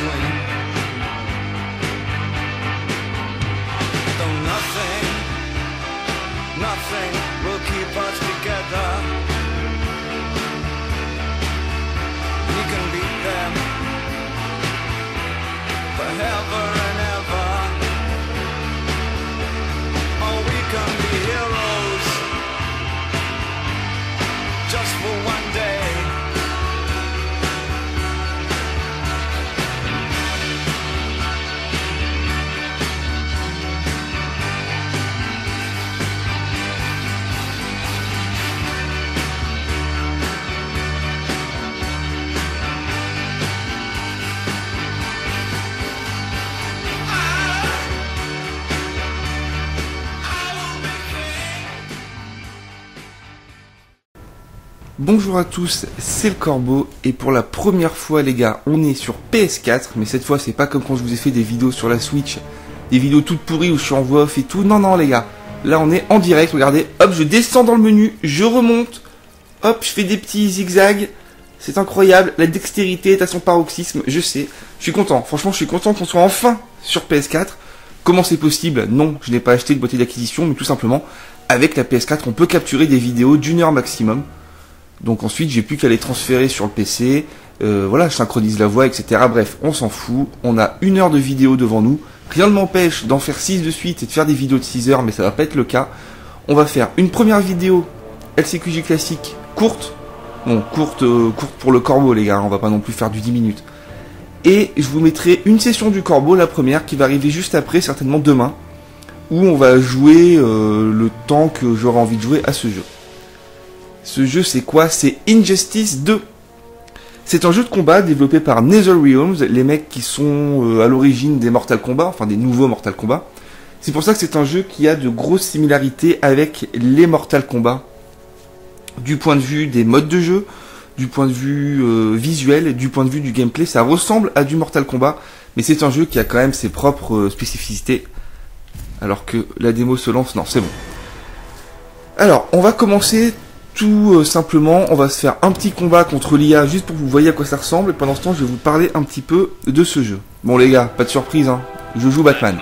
swing. Though nothing will keep us together. We can beat them forever and ever. Oh, we can be heroes just for one day. Bonjour à tous, c'est le Corbeau, et pour la première fois les gars, on est sur PS4, mais cette fois c'est pas comme quand je vous ai fait des vidéos sur la Switch, des vidéos toutes pourries où je suis en voix off et tout, non les gars, là on est en direct, regardez, hop je descends dans le menu, je remonte, hop je fais des petits zigzags, c'est incroyable, la dextérité est à son paroxysme, je sais, je suis content, franchement je suis content qu'on soit enfin sur PS4, comment c'est possible? Non, je n'ai pas acheté de boîtier d'acquisition, mais tout simplement, avec la PS4 on peut capturer des vidéos d'1 heure maximum. Donc ensuite, j'ai plus qu'à les transférer sur le PC, voilà, je synchronise la voix, etc. Bref, on s'en fout, on a 1 heure de vidéo devant nous, rien ne m'empêche d'en faire 6 de suite et de faire des vidéos de 6 heures, mais ça va pas être le cas. On va faire une première vidéo LCQG classique, courte, bon, courte pour le Corbeau les gars, on va pas non plus faire du 10 minutes. Et je vous mettrai une session du Corbeau, la première, qui va arriver juste après, certainement demain, où on va jouer le temps que j'aurai envie de jouer à ce jeu. Ce jeu c'est quoi? C'est Injustice 2. C'est un jeu de combat développé par NetherRealms, les mecs qui sont à l'origine des Mortal Kombat, enfin des nouveaux Mortal Kombat. C'est pour ça que c'est un jeu qui a de grosses similarités avec les Mortal Kombat. Du point de vue des modes de jeu, du point de vue visuel, du point de vue du gameplay, ça ressemble à du Mortal Kombat, mais c'est un jeu qui a quand même ses propres spécificités. Alors que la démo se lance, non c'est bon. Alors, on va commencer tout simplement, on va se faire un petit combat contre l'IA juste pour que vous voyez à quoi ça ressemble. Et pendant ce temps, je vais vous parler un petit peu de ce jeu. Bon les gars, pas de surprise, hein. Je joue Batman.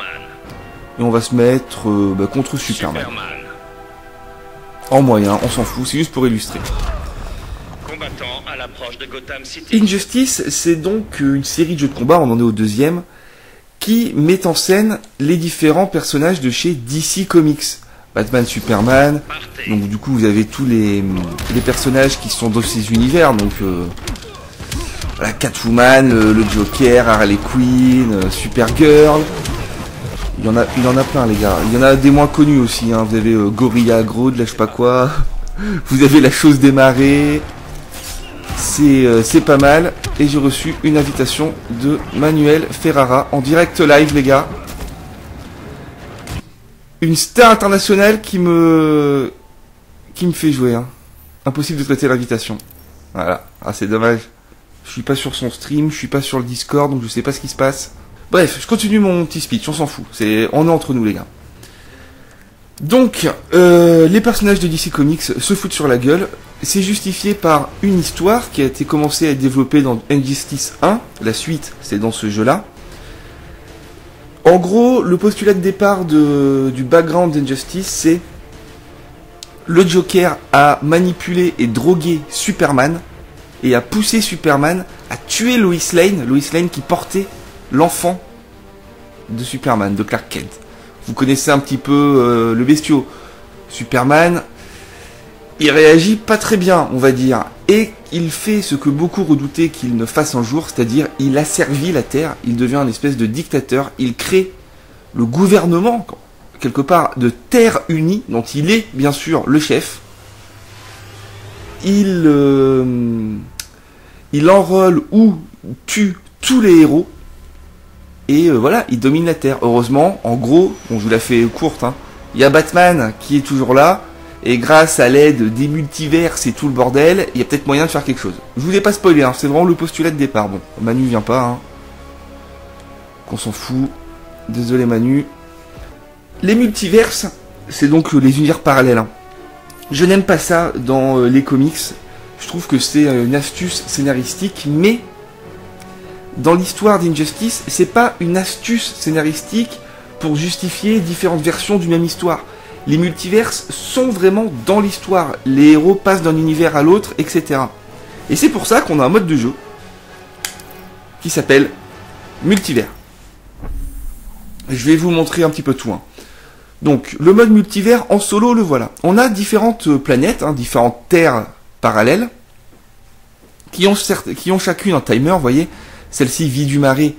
Et on va se mettre contre Superman. En moyen, on s'en fout, c'est juste pour illustrer. Combattant à l'approche de Gotham City. Injustice, c'est donc une série de jeux de combat, on en est au 2e, qui met en scène les différents personnages de chez DC Comics. Batman, Superman, donc du coup vous avez tous les personnages qui sont dans ces univers, donc voilà, Catwoman, le Joker, Harley Quinn, Supergirl, il y en a plein les gars, il y en a des moins connus aussi, hein. Vous avez Gorilla Grodd, là je sais pas quoi, vous avez la chose des marées, c'est pas mal, et j'ai reçu une invitation de Manuel Ferrara en direct live les gars. Une star internationale qui me fait jouer, hein. Impossible de traiter l'invitation. Voilà. Ah, c'est dommage. Je suis pas sur son stream, je suis pas sur le Discord, donc je sais pas ce qui se passe. Bref, je continue mon petit speech, on s'en fout. On est entre nous, les gars. Donc, les personnages de DC Comics se foutent sur la gueule. C'est justifié par une histoire qui a été commencée à être développée dans Injustice 1. La suite, c'est dans ce jeu-là. En gros, le postulat de départ du background d'Injustice, c'est le Joker a manipulé et drogué Superman et a poussé Superman à tuer Lois Lane qui portait l'enfant de Superman, de Clark Kent. Vous connaissez un petit peu le bestiau. Superman, il réagit pas très bien, on va dire, et il fait ce que beaucoup redoutaient qu'il ne fasse un jour, c'est-à-dire il asservit la Terre, il devient une espèce de dictateur, il crée le gouvernement, quelque part, de Terre Unie, dont il est, bien sûr, le chef. Il enrôle ou tue tous les héros, et voilà, il domine la Terre. Heureusement, en gros, bon, je vous la fais courte, hein, il y a Batman qui est toujours là, et grâce à l'aide des multiverses et tout le bordel, il y a peut-être moyen de faire quelque chose. Je vous ai pas spoilé, hein, c'est vraiment le postulat de départ. Bon, Manu vient pas, hein. Qu'on s'en fout. Désolé Manu. Les multiverses, c'est donc les univers parallèles, hein. Je n'aime pas ça dans les comics. Je trouve que c'est une astuce scénaristique, mais dans l'histoire d'Injustice, c'est pas une astuce scénaristique pour justifier différentes versions d'une même histoire. Les multiverses sont vraiment dans l'histoire. Les héros passent d'un univers à l'autre, etc. Et c'est pour ça qu'on a un mode de jeu qui s'appelle Multivers. Je vais vous montrer un petit peu tout. Donc, le mode multivers en solo, le voilà. On a différentes planètes, différentes terres parallèles, qui ont chacune un timer, vous voyez. Celle-ci, Vie du Marais,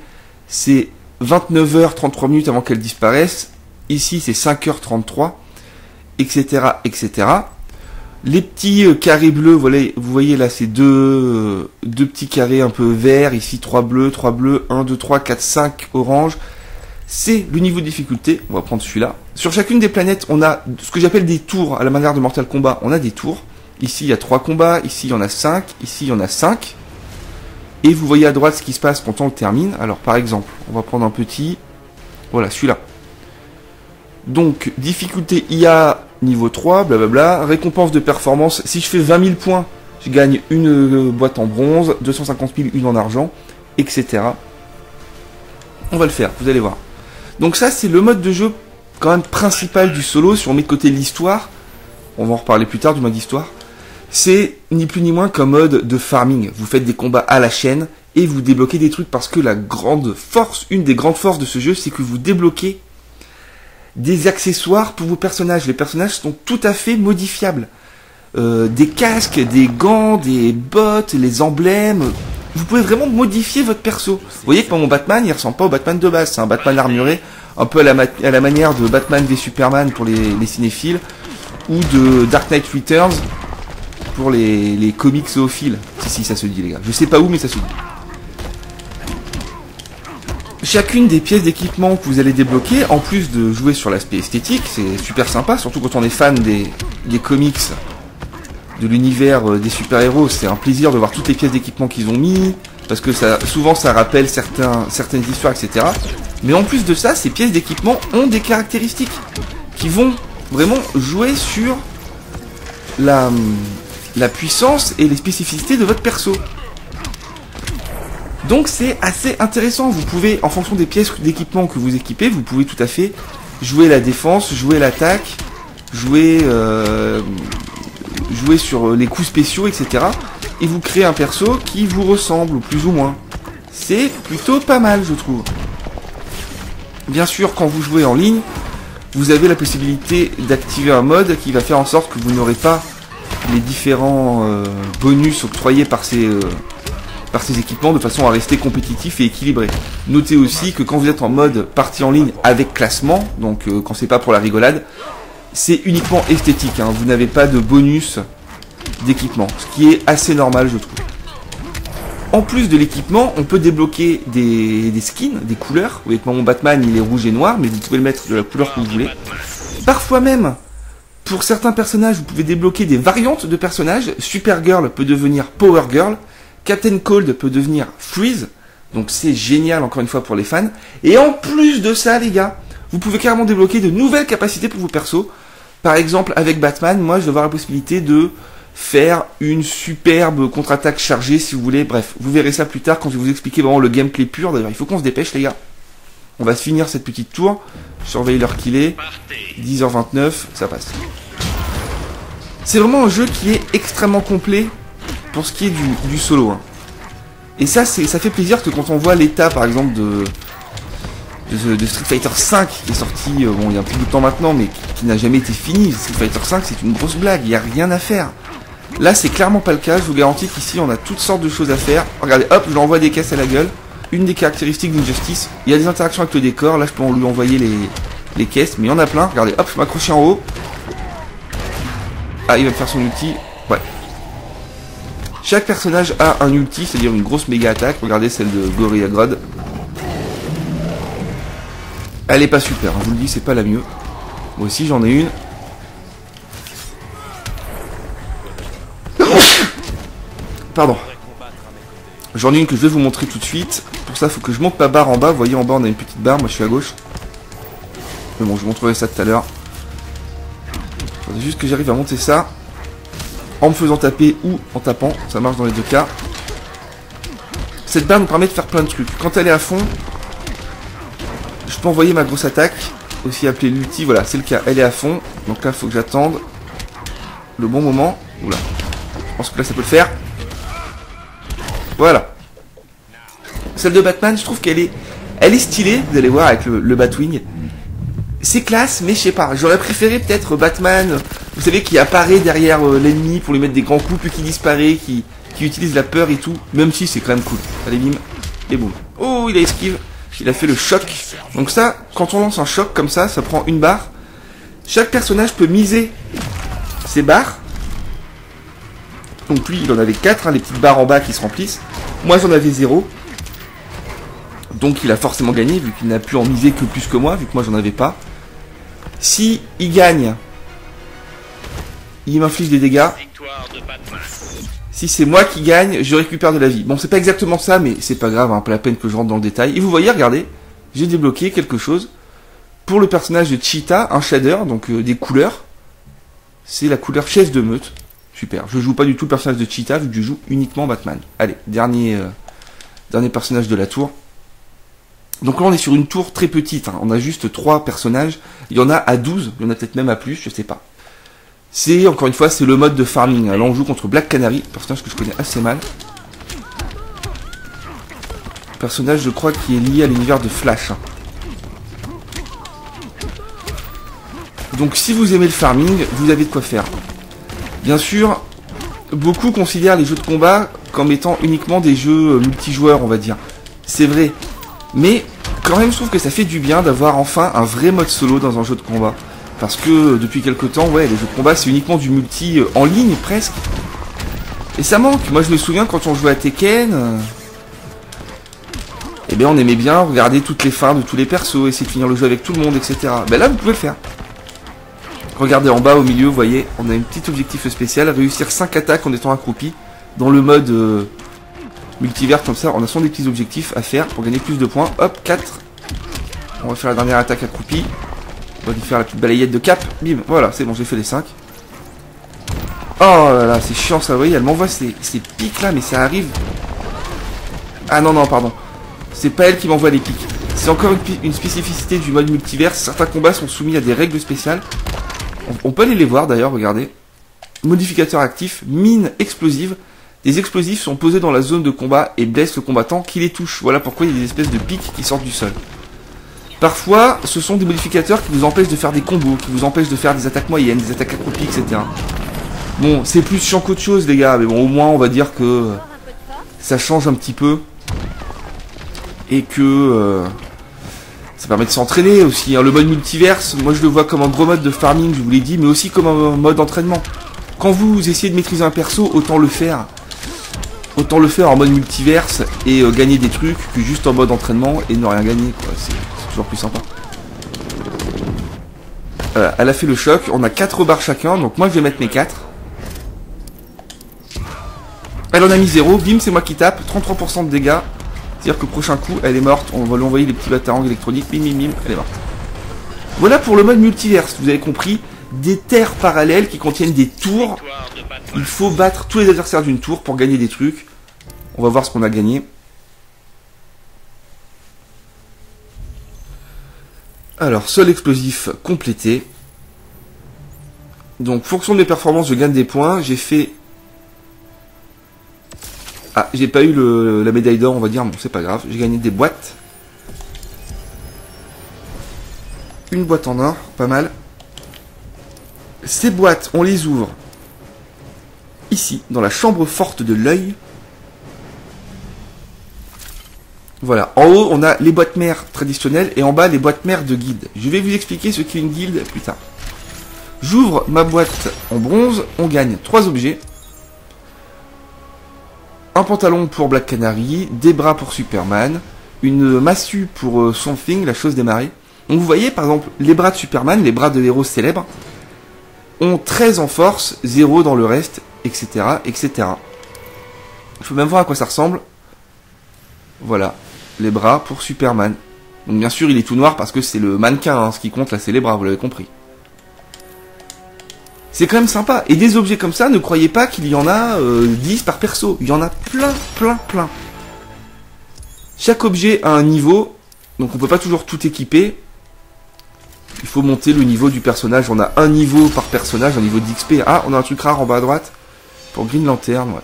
c'est 29h33 avant qu'elle disparaisse. Ici, c'est 5h33, etc., etc. Les petits carrés bleus, vous voyez là, c'est deux petits carrés un peu verts. Ici, 3 bleus, 1, 2, 3, 4, 5 orange. C'est le niveau de difficulté. On va prendre celui-là. Sur chacune des planètes, on a ce que j'appelle des tours. À la manière de Mortal Kombat, on a des tours. Ici, il y a 3 combats. Ici, il y en a 5. Ici, il y en a 5. Et vous voyez à droite ce qui se passe quand on le termine. Alors, par exemple, on va prendre un petit. Voilà, celui-là. Donc, difficulté IA niveau 3, blablabla. Récompense de performance. Si je fais 20 000 points, je gagne une boîte en bronze, 250 000, une en argent, etc. On va le faire, vous allez voir. Donc ça, c'est le mode de jeu quand même principal du solo. Si on met de côté l'histoire, on va en reparler plus tard du mode histoire. C'est ni plus ni moins qu'un mode de farming. Vous faites des combats à la chaîne et vous débloquez des trucs parce que une des grandes forces de ce jeu, c'est que vous débloquez des accessoires pour vos personnages. Les personnages sont tout à fait modifiables. Des casques, des gants, des bottes, les emblèmes. Vous pouvez vraiment modifier votre perso. Vous voyez que mon Batman, il ressemble pas au Batman de base. C'est un Batman armuré, un peu à la manière de Batman v Superman pour les cinéphiles, ou de Dark Knight Returns pour les comics zoophiles. Si, ça se dit, les gars. Je sais pas où, mais ça se dit. Chacune des pièces d'équipement que vous allez débloquer, en plus de jouer sur l'aspect esthétique, c'est super sympa, surtout quand on est fan des comics, de l'univers des super-héros. C'est un plaisir de voir toutes les pièces d'équipement qu'ils ont mis, parce que souvent ça rappelle certaines histoires, etc. Mais en plus de ça, ces pièces d'équipement ont des caractéristiques qui vont vraiment jouer sur la puissance et les spécificités de votre perso. Donc c'est assez intéressant. Vous pouvez, en fonction des pièces d'équipement que vous équipez, vous pouvez tout à fait jouer la défense, jouer l'attaque, jouer sur les coups spéciaux, etc. Et vous créez un perso qui vous ressemble, plus ou moins. C'est plutôt pas mal, je trouve. Bien sûr, quand vous jouez en ligne, vous avez la possibilité d'activer un mode qui va faire en sorte que vous n'aurez pas les différents bonus octroyés par ces équipements, de façon à rester compétitif et équilibré. Notez aussi que quand vous êtes en mode partie en ligne avec classement, donc quand c'est pas pour la rigolade, c'est uniquement esthétique, vous n'avez pas de bonus d'équipement, ce qui est assez normal, je trouve. En plus de l'équipement, on peut débloquer des skins, des couleurs. Vous voyez que mon Batman, il est rouge et noir, mais vous pouvez le mettre de la couleur que vous voulez. Parfois même, pour certains personnages, vous pouvez débloquer des variantes de personnages. Supergirl peut devenir Power Girl, Captain Cold peut devenir Freeze, donc c'est génial encore une fois pour les fans. Et en plus de ça, les gars, vous pouvez carrément débloquer de nouvelles capacités pour vos persos. Par exemple, avec Batman, moi je vais avoir la possibilité de faire une superbe contre-attaque chargée si vous voulez. Bref, vous verrez ça plus tard quand je vais vous expliquer vraiment le gameplay pur. D'ailleurs, il faut qu'on se dépêche, les gars. On va finir cette petite tour. Surveiller l'heure qu'il est. 10h29, ça passe. C'est vraiment un jeu qui est extrêmement complet pour ce qui est du solo. Et ça fait plaisir que quand on voit l'état, par exemple, de Street Fighter 5 qui est sorti, il y a un petit bout de temps maintenant, mais qui n'a jamais été fini. Street Fighter 5, c'est une grosse blague, il n'y a rien à faire. Là, c'est clairement pas le cas. Je vous garantis qu'ici, on a toutes sortes de choses à faire. Regardez, hop, je lui envoie des caisses à la gueule. Une des caractéristiques d'Injustice, il y a des interactions avec le décor. Là, je peux lui envoyer les caisses, mais il y en a plein. Regardez, hop, je m'accroche en haut. Ah, il va me faire son ulti. Ouais. Chaque personnage a un ulti, c'est-à-dire une grosse méga attaque. Regardez celle de Gorilla Grodd. Elle est pas super, je vous le dis, c'est pas la mieux. Moi aussi, j'en ai une. Pardon. J'en ai une que je vais vous montrer tout de suite. Pour ça, il faut que je monte ma barre en bas. Vous voyez, en bas, on a une petite barre. Moi, je suis à gauche. Mais bon, je vous montrerai ça tout à l'heure. Il faudrait juste que j'arrive à monter ça en me faisant taper ou en tapant. Ça marche dans les deux cas. Cette barre nous permet de faire plein de trucs. Quand elle est à fond, je peux envoyer ma grosse attaque, aussi appelée l'ulti, voilà, c'est le cas, elle est à fond. Donc là, il faut que j'attende le bon moment. Oula, je pense que là, ça peut le faire. Voilà. Celle de Batman, je trouve qu'elle est stylée, vous allez voir, avec le Batwing. C'est classe, mais je sais pas, j'aurais préféré peut-être Batman, vous savez, qui apparaît derrière l'ennemi pour lui mettre des grands coups, puis qui disparaît, qui utilise la peur et tout, même si c'est quand même cool. Allez, bim, et boum. Oh, il a esquive, il a fait le choc. Donc ça, quand on lance un choc comme ça prend une barre. Chaque personnage peut miser ses barres. Donc lui, il en avait 4, hein, les petites barres en bas qui se remplissent. Moi, j'en avais 0. Donc il a forcément gagné, vu qu'il n'a pu en miser que plus que moi, vu que moi j'en avais pas. Si il gagne, il m'inflige des dégâts. Si c'est moi qui gagne, je récupère de la vie. Bon, c'est pas exactement ça, mais c'est pas grave, hein, pas la peine que je rentre dans le détail. Et vous voyez, regardez, j'ai débloqué quelque chose. Pour le personnage de Cheetah, un shader, donc des couleurs. C'est la couleur chaise de meute. Super, je joue pas du tout le personnage de Cheetah, vu que je joue uniquement Batman. Allez, dernier personnage de la tour. Donc là on est sur une tour très petite, hein. On a juste 3 personnages, il y en a à 12, il y en a peut-être même à plus, je sais pas. C'est, encore une fois, c'est le mode de farming, hein. Là on joue contre Black Canary, personnage que je connais assez mal. Personnage je crois qui est lié à l'univers de Flash, hein. Donc si vous aimez le farming, vous avez de quoi faire. Bien sûr, beaucoup considèrent les jeux de combat comme étant uniquement des jeux multijoueurs, on va dire. C'est vrai. Mais quand même, je trouve que ça fait du bien d'avoir enfin un vrai mode solo dans un jeu de combat. Parce que depuis quelques temps, ouais, les jeux de combat, c'est uniquement du multi en ligne, presque. Et ça manque. Moi, je me souviens quand on jouait à Tekken, eh bien, on aimait bien regarder toutes les fins de tous les persos, essayer de finir le jeu avec tout le monde, etc. Ben là, vous pouvez le faire. Regardez en bas, au milieu, vous voyez, on a un petit objectif spécial, réussir 5 attaques en étant accroupi. Dans le mode multivers comme ça, on a souvent des petits objectifs à faire pour gagner plus de points. Hop, 4. On va faire la dernière attaque accroupie. On va lui faire la petite balayette de cap. Bim, voilà, c'est bon, j'ai fait les 5. Oh là là, c'est chiant ça, vous voyez, elle m'envoie ces pics là, mais ça arrive. Ah non, non, pardon. C'est pas elle qui m'envoie les pics. C'est encore une spécificité du mode multivers. Certains combats sont soumis à des règles spéciales. On peut aller les voir d'ailleurs, regardez. Modificateur actif, mine explosive. Des explosifs sont posés dans la zone de combat et blessent le combattant qui les touche. Voilà pourquoi il y a des espèces de pics qui sortent du sol. Parfois, ce sont des modificateurs qui vous empêchent de faire des combos, qui vous empêchent de faire des attaques moyennes, des attaques accroupies, etc. Bon, c'est plus chiant qu'autre chose, les gars, mais bon, au moins, on va dire que ça change un petit peu. Et que ça permet de s'entraîner aussi, hein. Le mode multiverse, moi je le vois comme un gros mode de farming, je vous l'ai dit, mais aussi comme un mode d'entraînement. Quand vous essayez de maîtriser un perso, autant le faire en mode multiverse et gagner des trucs que juste en mode entraînement et ne rien gagner, quoi. C'est toujours plus sympa. Voilà, elle a fait le choc, on a 4 barres chacun, donc moi je vais mettre mes 4. Elle en a mis 0, bim, c'est moi qui tape, 33% de dégâts. C'est-à-dire que prochain coup, elle est morte, on va lui envoyer les petits batarangs électroniques, bim bim bim, elle est morte. Voilà pour le mode multiverse, vous avez compris, des terres parallèles qui contiennent des tours. Il faut battre tous les adversaires d'une tour pour gagner des trucs. On va voir ce qu'on a gagné. Alors, seul explosif complété. Donc, fonction de mes performances, je gagne des points. J'ai fait... Ah, j'ai pas eu la médaille d'or, on va dire. Bon, c'est pas grave. J'ai gagné des boîtes. Une boîte en or, pas mal. Ces boîtes, on les ouvre ici, dans la chambre forte de l'œil. Voilà, en haut, on a les boîtes mères traditionnelles et en bas, les boîtes mères de guilde. Je vais vous expliquer ce qu'est une guilde plus tard. J'ouvre ma boîte en bronze, on gagne 3 objets. Un pantalon pour Black Canary, des bras pour Superman, une massue pour Something, la chose des marées. Donc vous voyez, par exemple, les bras de Superman, les bras de héros célèbres, ont 13 en force, 0 dans le reste, etc., etc. Je peux même voir à quoi ça ressemble. Voilà, les bras pour Superman. Donc bien sûr, il est tout noir parce que c'est le mannequin, hein. Ce qui compte là, c'est les bras, vous l'avez compris. C'est quand même sympa. Et des objets comme ça, ne croyez pas qu'il y en a 10 par perso. Il y en a plein, plein, plein. Chaque objet a un niveau, donc on peut pas toujours tout équiper. Il faut monter le niveau du personnage. On a un niveau par personnage, un niveau d'XP. Ah, on a un truc rare en bas à droite. Pour Green Lantern, ouais.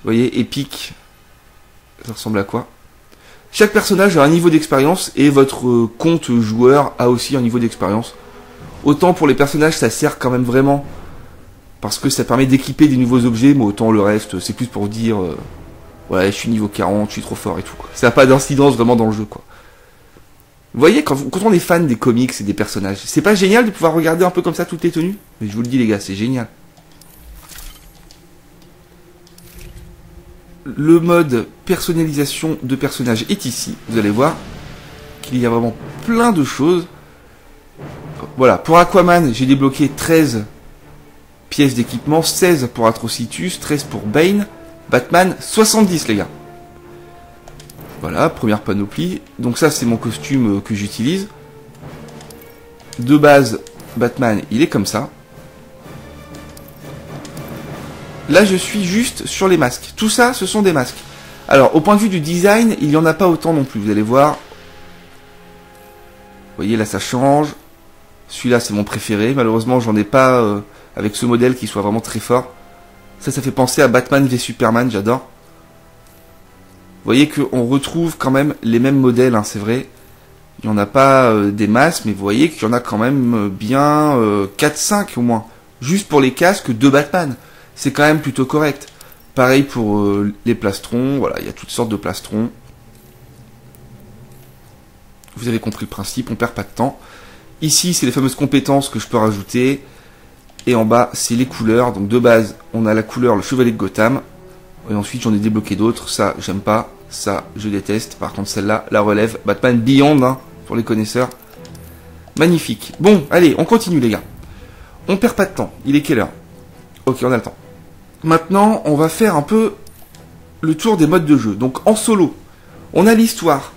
Vous voyez, épique. Ça ressemble à quoi? Chaque personnage a un niveau d'expérience et votre compte joueur a aussi un niveau d'expérience. Autant pour les personnages, ça sert quand même vraiment parce que ça permet d'équiper des nouveaux objets, mais autant le reste, c'est plus pour dire ouais, je suis niveau 40, je suis trop fort et tout, quoi. Ça n'a pas d'incidence vraiment dans le jeu, quoi. Vous voyez, quand on est fan des comics et des personnages, c'est pas génial de pouvoir regarder un peu comme ça toutes les tenues? Mais je vous le dis les gars, c'est génial. Le mode personnalisation de personnages est ici. Vous allez voir qu'il y a vraiment plein de choses. Voilà, pour Aquaman, j'ai débloqué 13 pièces d'équipement, 16 pour Atrocitus, 13 pour Bane. Batman, 70 les gars. Voilà, première panoplie. Donc ça, c'est mon costume que j'utilise. De base, Batman, il est comme ça. Là, je suis juste sur les masques. Tout ça, ce sont des masques. Alors, au point de vue du design, il n'y en a pas autant non plus. Vous allez voir. Vous voyez, là, ça change. Celui-là, c'est mon préféré. Malheureusement, j'en ai pas avec ce modèle qui soit vraiment très fort. Ça fait penser à Batman v Superman. J'adore. Vous voyez qu'on retrouve quand même les mêmes modèles, hein, c'est vrai. Il n'y en a pas des masses, mais vous voyez qu'il y en a quand même bien 4-5 au moins. Juste pour les casques de Batman. C'est quand même plutôt correct. Pareil pour les plastrons. Voilà, il y a toutes sortes de plastrons. Vous avez compris le principe, on perd pas de temps. Ici, c'est les fameuses compétences que je peux rajouter. Et en bas, c'est les couleurs. Donc de base, on a la couleur le Chevalier de Gotham. Et ensuite, j'en ai débloqué d'autres. Ça, j'aime pas. Ça, je déteste. Par contre, celle-là, la relève. Batman Beyond, hein, pour les connaisseurs. Magnifique. Bon, allez, on continue les gars. On perd pas de temps. Il est quelle heure? Ok, on a le temps. Maintenant, on va faire un peu le tour des modes de jeu. Donc en solo, on a l'histoire.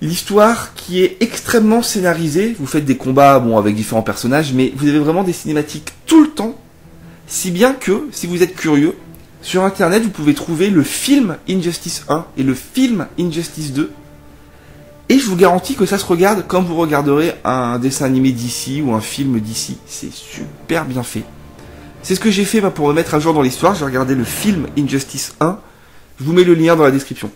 L'histoire qui est extrêmement scénarisée. Vous faites des combats bon, avec différents personnages, mais vous avez vraiment des cinématiques tout le temps. Si bien que, si vous êtes curieux, sur internet, vous pouvez trouver le film Injustice 1 et le film Injustice 2. Et je vous garantis que ça se regarde comme vous regarderez un dessin animé d'ici ou un film d'ici. C'est super bien fait. C'est ce que j'ai fait pour me mettre à jour dans l'histoire. J'ai regardé le film Injustice 1. Je vous mets le lien dans la description.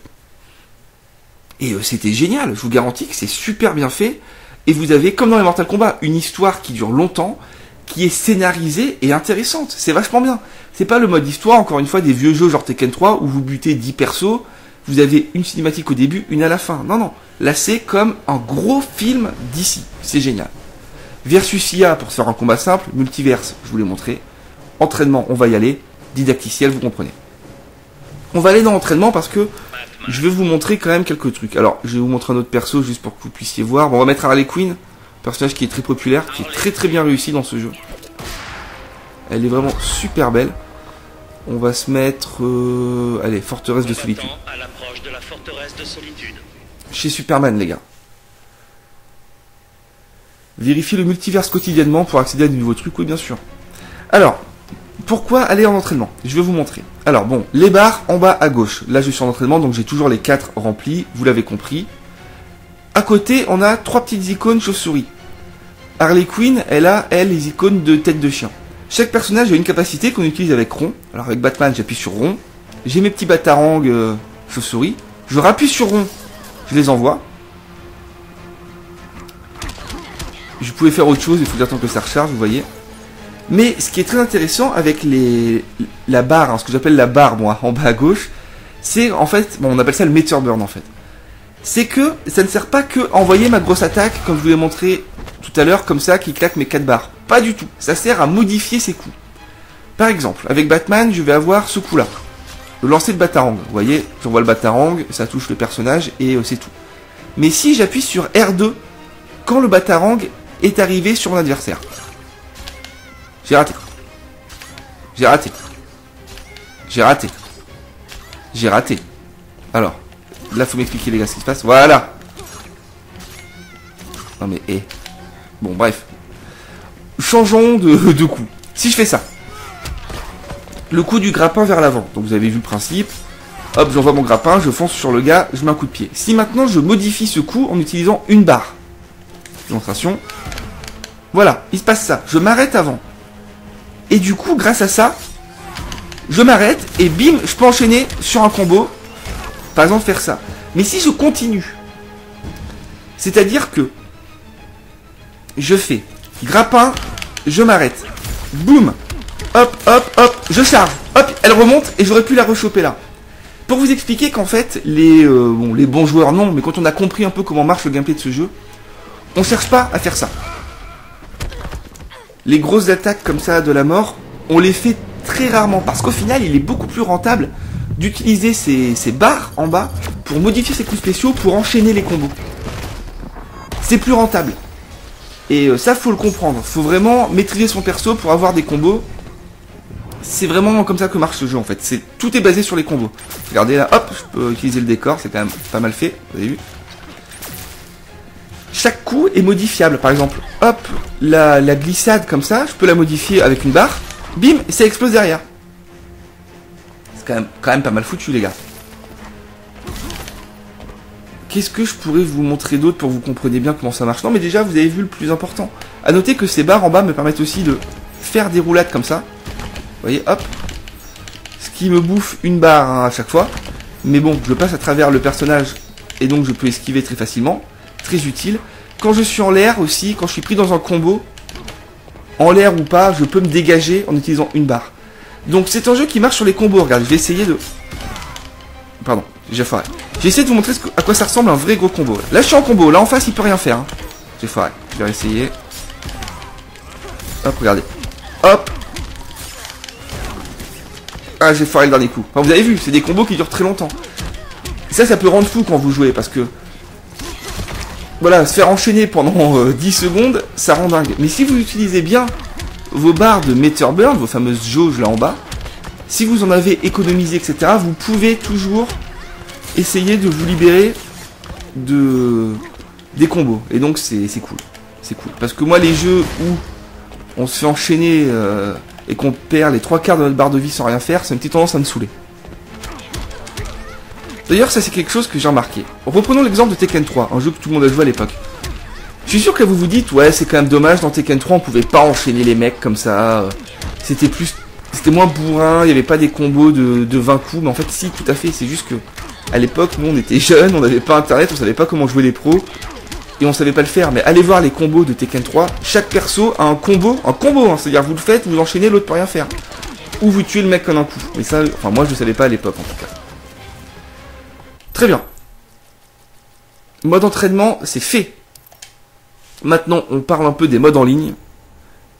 Et c'était génial. Je vous garantis que c'est super bien fait. Et vous avez, comme dans les Mortal Kombat, une histoire qui dure longtemps, qui est scénarisée et intéressante. C'est vachement bien. C'est pas le mode histoire, encore une fois, des vieux jeux genre Tekken 3 où vous butez 10 persos. Vous avez une cinématique au début, une à la fin. Non, non. Là, c'est comme un gros film d'ici. C'est génial. Versus IA pour se faire un combat simple. Multiverse, je vous l'ai montré. Entraînement, on va y aller. Didacticiel, vous comprenez. On va aller dans l'entraînement parce que je vais vous montrer quand même quelques trucs. Alors, je vais vous montrer un autre perso juste pour que vous puissiez voir. Bon, on va mettre Harley Quinn, personnage qui est très populaire, qui est très très bien réussi dans ce jeu. Elle est vraiment super belle. On va se mettre... allez, Forteresse de Solitude. À l'approche de la forteresse de Solitude. Chez Superman, les gars. Vérifiez le multiverse quotidiennement pour accéder à de nouveaux trucs, oui, bien sûr. Alors, pourquoi aller en entraînement? Je vais vous montrer. Alors, bon, les barres en bas à gauche. Là, je suis en entraînement, donc j'ai toujours les 4 remplis, vous l'avez compris. À côté, on a 3 petites icônes chauve-souris. Harley Quinn, elle a, elle, les icônes de tête de chien. Chaque personnage a une capacité qu'on utilise avec rond. Alors, avec Batman, j'appuie sur rond. J'ai mes petits batarangs chauve-souris. Je rappuie sur rond, je les envoie. Je pouvais faire autre chose, il faut attendre que ça recharge, vous voyez. Mais ce qui est très intéressant avec la barre, hein, ce que j'appelle la barre, moi, en bas à gauche, c'est en fait, bon, on appelle ça le meter burn en fait. C'est que ça ne sert pas que à envoyer ma grosse attaque, comme je vous l'ai montré tout à l'heure, comme ça, qui claque mes 4 barres. Pas du tout. Ça sert à modifier ses coups. Par exemple, avec Batman, je vais avoir ce coup-là. Le lancer de batarang. Vous voyez, j'envoie le batarang, ça touche le personnage et c'est tout. Mais si j'appuie sur R2, quand le batarang est arrivé sur mon adversaire. J'ai raté. J'ai raté. J'ai raté. J'ai raté. Alors, là, faut m'expliquer, les gars, ce qui se passe. Voilà. Non, mais, bon, bref. Changeons de coup. Si je fais ça. Le coup du grappin vers l'avant. Donc, vous avez vu le principe. Hop, j'envoie mon grappin, je fonce sur le gars, je mets un coup de pied. Si maintenant je modifie ce coup en utilisant une barre, démonstration, voilà, il se passe ça. Je m'arrête avant. Et du coup, grâce à ça, je m'arrête et bim, je peux enchaîner sur un combo. Par exemple, faire ça. Mais si je continue, c'est-à-dire que je fais grappin, je m'arrête, boum, hop, hop, hop, je charge, hop, elle remonte et j'aurais pu la rechoper là. Pour vous expliquer qu'en fait, les bons joueurs non, mais quand on a compris un peu comment marche le gameplay de ce jeu, on cherche pas à faire ça. Les grosses attaques comme ça de la mort, on les fait très rarement, parce qu'au final, il est beaucoup plus rentable d'utiliser ces barres en bas pour modifier ses coups spéciaux, pour enchaîner les combos. C'est plus rentable. Et ça, faut le comprendre. Faut vraiment maîtriser son perso pour avoir des combos. C'est vraiment comme ça que marche ce jeu en fait. Tout est basé sur les combos. Regardez là, hop, je peux utiliser le décor, c'est quand même pas mal fait, vous avez vu. Chaque coup est modifiable, par exemple, hop, la glissade comme ça, je peux la modifier avec une barre, bim, et ça explose derrière. C'est quand même pas mal foutu les gars. Qu'est-ce que je pourrais vous montrer d'autre pour que vous compreniez bien comment ça marche? Non mais déjà vous avez vu le plus important. A noter que ces barres en bas me permettent aussi de faire des roulades comme ça. Vous voyez, hop. Ce qui me bouffe une barre hein, à chaque fois. Mais bon, je passe à travers le personnage et donc je peux esquiver très facilement. Très utile. Quand je suis en l'air aussi, quand je suis pris dans un combo, en l'air ou pas, je peux me dégager en utilisant une barre. Donc c'est un jeu qui marche sur les combos. Regardez, je vais essayer de... Pardon, j'ai foiré. J'ai essayé de vous montrer à quoi ça ressemble un vrai gros combo. Là je suis en combo, là en face il peut rien faire. Hein. J'ai foiré, je vais essayer. Hop, regardez. Hop. Ah, j'ai foiré le dernier coup. Enfin, vous avez vu, c'est des combos qui durent très longtemps. Et ça peut rendre fou quand vous jouez, parce que... Voilà, se faire enchaîner pendant 10 secondes, ça rend dingue. Mais si vous utilisez bien vos barres de Meter Burn, vos fameuses jauges là en bas, si vous en avez économisé, etc., vous pouvez toujours essayer de vous libérer des combos. Et donc c'est cool. C'est cool. Parce que moi, les jeux où on se fait enchaîner et qu'on perd les 3/4 de notre barre de vie sans rien faire, ça a une petite tendance à me saouler. D'ailleurs, ça c'est quelque chose que j'ai remarqué. Reprenons l'exemple de Tekken 3, un jeu que tout le monde a joué à l'époque. Je suis sûr que vous vous dites, ouais, c'est quand même dommage, dans Tekken 3, on pouvait pas enchaîner les mecs comme ça. C'était moins bourrin, il n'y avait pas des combos de 20 coups, mais en fait, si, tout à fait, c'est juste que, à l'époque, nous, on était jeunes, on n'avait pas internet, on savait pas comment jouer les pros, et on savait pas le faire. Mais allez voir les combos de Tekken 3, chaque perso a un combo, hein, c'est-à-dire vous le faites, vous enchaînez, l'autre peut rien faire. Ou vous tuez le mec comme un coup. Mais ça, enfin, moi, je le savais pas à l'époque, en tout cas. Très bien. Mode entraînement, c'est fait. Maintenant, on parle un peu des modes en ligne.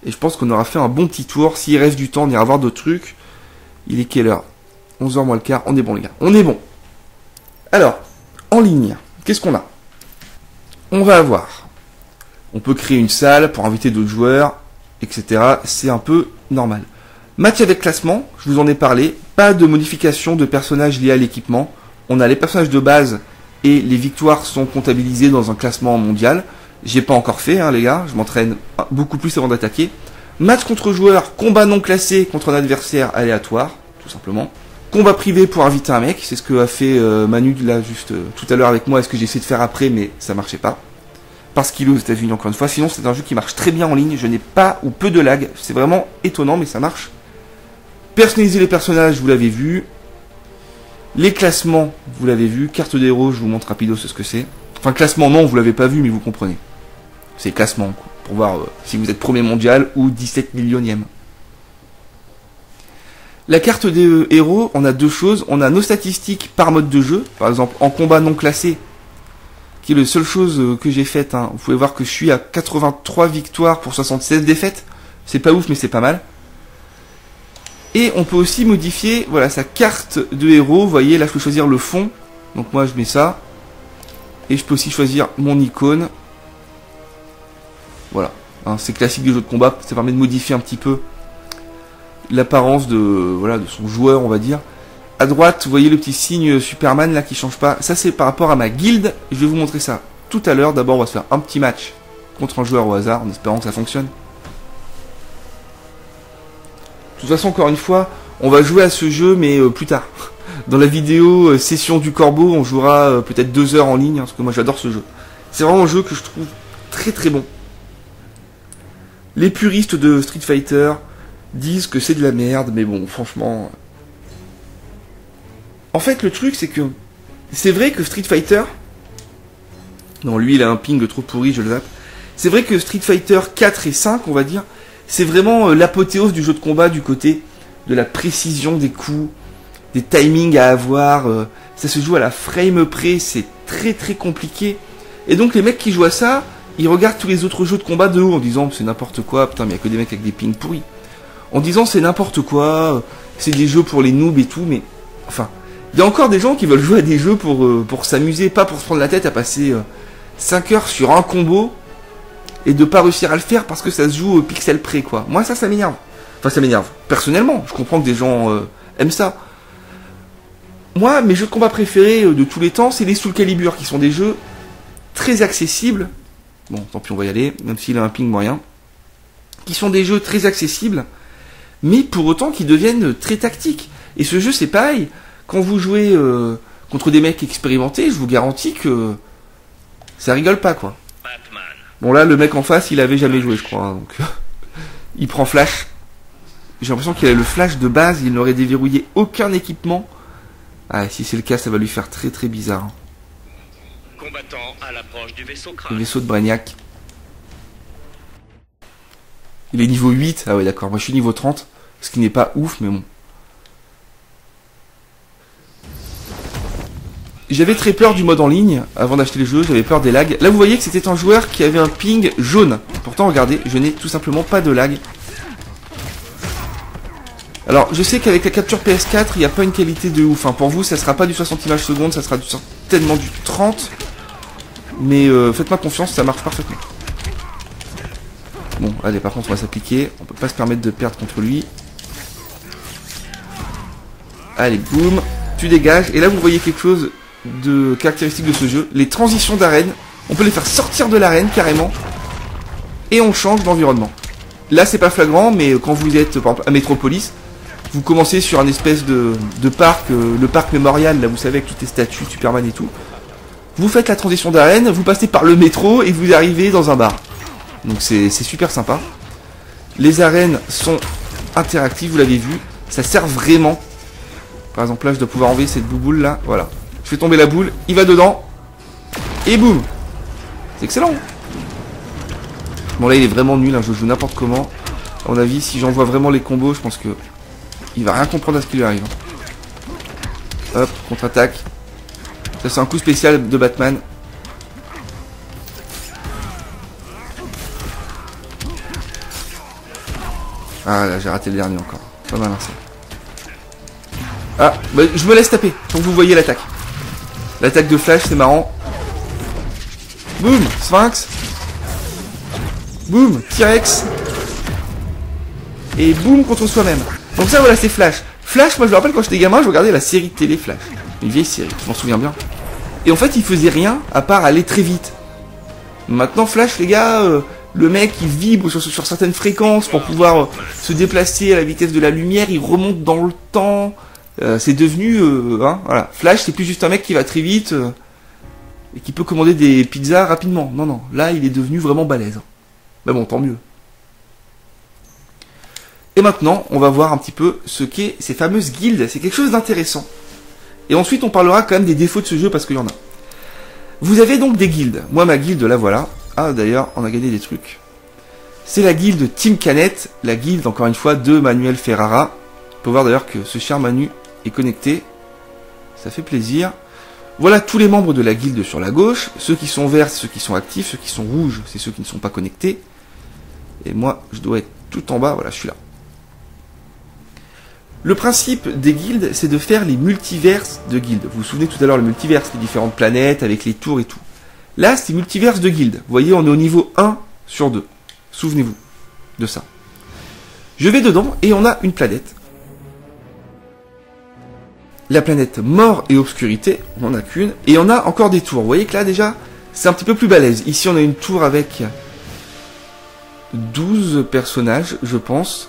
Et je pense qu'on aura fait un bon petit tour. S'il reste du temps, on ira voir d'autres trucs. Il est quelle heure? 11h moins le quart. On est bon, les gars. On est bon. Alors, en ligne, qu'est-ce qu'on a? On va avoir... On peut créer une salle pour inviter d'autres joueurs, etc. C'est un peu normal. Match avec classement, je vous en ai parlé. Pas de modification de personnages liés à l'équipement. On a les personnages de base et les victoires sont comptabilisées dans un classement mondial. J'ai pas encore fait, hein, les gars. Je m'entraîne beaucoup plus avant d'attaquer. Match contre joueur, combat non classé contre un adversaire aléatoire, tout simplement. Combat privé pour inviter un mec. C'est ce que a fait Manu là juste tout à l'heure avec moi. Est-ce que j'ai essayé de faire après, mais ça marchait pas. Parce qu'il est aux États-Unis encore une fois. Sinon, c'est un jeu qui marche très bien en ligne. Je n'ai pas ou peu de lag. C'est vraiment étonnant, mais ça marche. Personnaliser les personnages, vous l'avez vu. Les classements, vous l'avez vu. Carte des héros, je vous montre rapido ce que c'est. Enfin, classement, non, vous l'avez pas vu, mais vous comprenez. C'est classement, quoi, pour voir si vous êtes premier mondial ou 17 millionième. La carte des héros, on a deux choses. On a nos statistiques par mode de jeu. Par exemple, en combat non classé, qui est la seule chose que j'ai faite. Hein. Vous pouvez voir que je suis à 83 victoires pour 76 défaites. C'est pas ouf, mais c'est pas mal. Et on peut aussi modifier, voilà, sa carte de héros. Vous voyez, là, je peux choisir le fond. Donc moi, je mets ça. Et je peux aussi choisir mon icône. Voilà. Hein, c'est classique du jeu de combat. Ça permet de modifier un petit peu l'apparence de son joueur, on va dire. À droite, vous voyez le petit signe Superman là qui change pas. Ça, c'est par rapport à ma guilde. Je vais vous montrer ça tout à l'heure. D'abord, on va se faire un petit match contre un joueur au hasard, en espérant que ça fonctionne. De toute façon, encore une fois, on va jouer à ce jeu, mais plus tard. dans la vidéo session du Corbeau, on jouera peut-être 2 heures en ligne, hein, parce que moi j'adore ce jeu. C'est vraiment un jeu que je trouve très très bon. Les puristes de Street Fighter disent que c'est de la merde, mais bon, franchement... En fait, le truc, c'est que... C'est vrai que Street Fighter... Non, lui, il a un ping trop pourri, je le zappe. C'est vrai que Street Fighter 4 et 5, on va dire, c'est vraiment l'apothéose du jeu de combat du côté de la précision des coups, des timings à avoir. Ça se joue à la frame près, c'est très très compliqué. Et donc les mecs qui jouent à ça, ils regardent tous les autres jeux de combat de haut en disant c'est n'importe quoi, putain mais il y a que des mecs avec des pings pourris. En disant c'est n'importe quoi, c'est des jeux pour les noobs et tout, mais enfin, il y a encore des gens qui veulent jouer à des jeux pour s'amuser, pas pour se prendre la tête à passer 5 heures sur un combo et de pas réussir à le faire parce que ça se joue au pixel près quoi. Moi ça m'énerve. Enfin ça m'énerve. Personnellement, je comprends que des gens aiment ça. Moi, mes jeux de combat préférés de tous les temps, c'est les Soul Calibur, qui sont des jeux très accessibles. Bon, tant pis, on va y aller, même s'il a un ping moyen. Qui sont des jeux très accessibles, mais pour autant qui deviennent très tactiques. Et ce jeu, c'est pareil. Quand vous jouez contre des mecs expérimentés, je vous garantis que ça rigole pas, quoi. Batman. Bon, là, le mec en face, il avait jamais joué, je crois. Donc, il prend flash. J'ai l'impression qu'il a le flash de base, il n'aurait déverrouillé aucun équipement. Ah, si c'est le cas, ça va lui faire très très bizarre. Combattant à l'approche du vaisseau Le crâne. vaisseau de Brainiac. Il est niveau 8. Ah ouais, d'accord. Moi, je suis niveau 30. Ce qui n'est pas ouf, mais bon. J'avais très peur du mode en ligne avant d'acheter le jeu. J'avais peur des lags. Là, vous voyez que c'était un joueur qui avait un ping jaune. Pourtant, regardez, je n'ai tout simplement pas de lag. Alors, je sais qu'avec la capture PS4, il n'y a pas une qualité de ouf. Hein. Pour vous, ça sera pas du 60 images secondes, ça sera certainement du 30. Mais faites-moi confiance, ça marche parfaitement. Bon, allez, par contre, on va s'appliquer. On peut pas se permettre de perdre contre lui. Allez, boum, tu dégages. Et là, vous voyez quelque chose de caractéristique de ce jeu. Les transitions d'arène, on peut les faire sortir de l'arène carrément. Et on change d'environnement. Là, c'est pas flagrant, mais quand vous êtes, par exemple, à Metropolis, vous commencez sur un espèce de parc, le parc mémorial, là, vous savez, avec toutes les statues, Superman et tout. Vous faites la transition d'arène, vous passez par le métro et vous arrivez dans un bar. Donc c'est super sympa. Les arènes sont interactives, vous l'avez vu. Ça sert vraiment. Par exemple, là, je dois pouvoir enlever cette bouboule là. Voilà. Je fais tomber la boule, il va dedans. Et boum. C'est excellent. Bon, là, il est vraiment nul. Hein, je joue n'importe comment. À mon avis, si j'envoie vraiment les combos, je pense que il va rien comprendre à ce qui lui arrive. Hop, contre-attaque. Ça, c'est un coup spécial de Batman. Ah là, j'ai raté le dernier encore. Pas mal, hein, ça. Ah, bah, je me laisse taper, pour que vous voyez l'attaque. L'attaque de Flash, c'est marrant. Boum, Sphinx. Boum, T-Rex. Et boum, contre soi-même. Donc ça, voilà, c'est Flash. Flash, moi je me rappelle quand j'étais gamin, je regardais la série de télé Flash. Une vieille série, je m'en souviens bien. Et en fait, il faisait rien à part aller très vite. Maintenant, Flash, les gars, le mec, il vibre sur certaines fréquences pour pouvoir se déplacer à la vitesse de la lumière, il remonte dans le temps. C'est devenu, voilà. Flash, c'est plus juste un mec qui va très vite et qui peut commander des pizzas rapidement. Non, non, là, il est devenu vraiment balèze. Mais bon, tant mieux. Et maintenant, on va voir un petit peu ce qu'est ces fameuses guildes. C'est quelque chose d'intéressant. Et ensuite, on parlera quand même des défauts de ce jeu, parce qu'il y en a. Vous avez donc des guildes. Moi, ma guilde, la voilà. Ah, d'ailleurs, on a gagné des trucs. C'est la guilde Team Canet. La guilde, encore une fois, de Manuel Ferrara. On peut voir d'ailleurs que ce cher Manu est connecté. Ça fait plaisir. Voilà tous les membres de la guilde sur la gauche. Ceux qui sont verts, c'est ceux qui sont actifs. Ceux qui sont rouges, c'est ceux qui ne sont pas connectés. Et moi, je dois être tout en bas. Voilà, je suis là. Le principe des guildes, c'est de faire les multiverses de guildes. Vous vous souvenez tout à l'heure, le multiverse, les différentes planètes avec les tours et tout. Là, c'est multiverse de guildes. Vous voyez, on est au niveau 1 sur 2. Souvenez-vous de ça. Je vais dedans et on a une planète. La planète mort et obscurité, on n'en a qu'une. Et on a encore des tours. Vous voyez que là, déjà, c'est un petit peu plus balèze. Ici, on a une tour avec 12 personnages, je pense.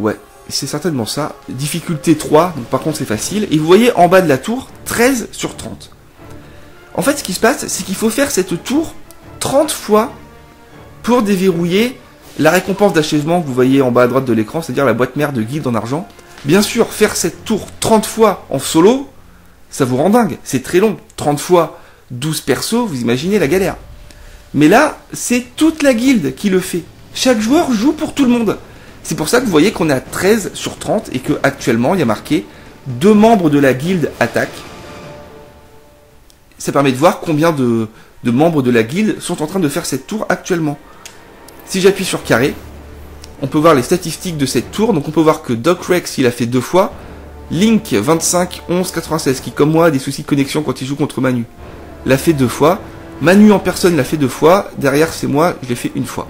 Ouais, c'est certainement ça. Difficulté 3, donc par contre c'est facile. Et vous voyez en bas de la tour, 13 sur 30. En fait, ce qui se passe, c'est qu'il faut faire cette tour 30 fois pour déverrouiller la récompense d'achèvement que vous voyez en bas à droite de l'écran, c'est-à-dire la boîte mère de guilde en argent. Bien sûr, faire cette tour 30 fois en solo, ça vous rend dingue. C'est très long. 30 fois 12 persos, vous imaginez la galère. Mais là, c'est toute la guilde qui le fait. Chaque joueur joue pour tout le monde. C'est pour ça que vous voyez qu'on est à 13 sur 30 et qu'actuellement, il y a marqué 2 membres de la guilde attaquent. Ça permet de voir combien de membres de la guilde sont en train de faire cette tour actuellement. Si j'appuie sur carré, on peut voir les statistiques de cette tour. Donc on peut voir que Doc Rex, il a fait 2 fois. Link, 25, 11, 96, qui comme moi a des soucis de connexion quand il joue contre Manu, l'a fait 2 fois. Manu en personne l'a fait 2 fois. Derrière, c'est moi, je l'ai fait 1 fois.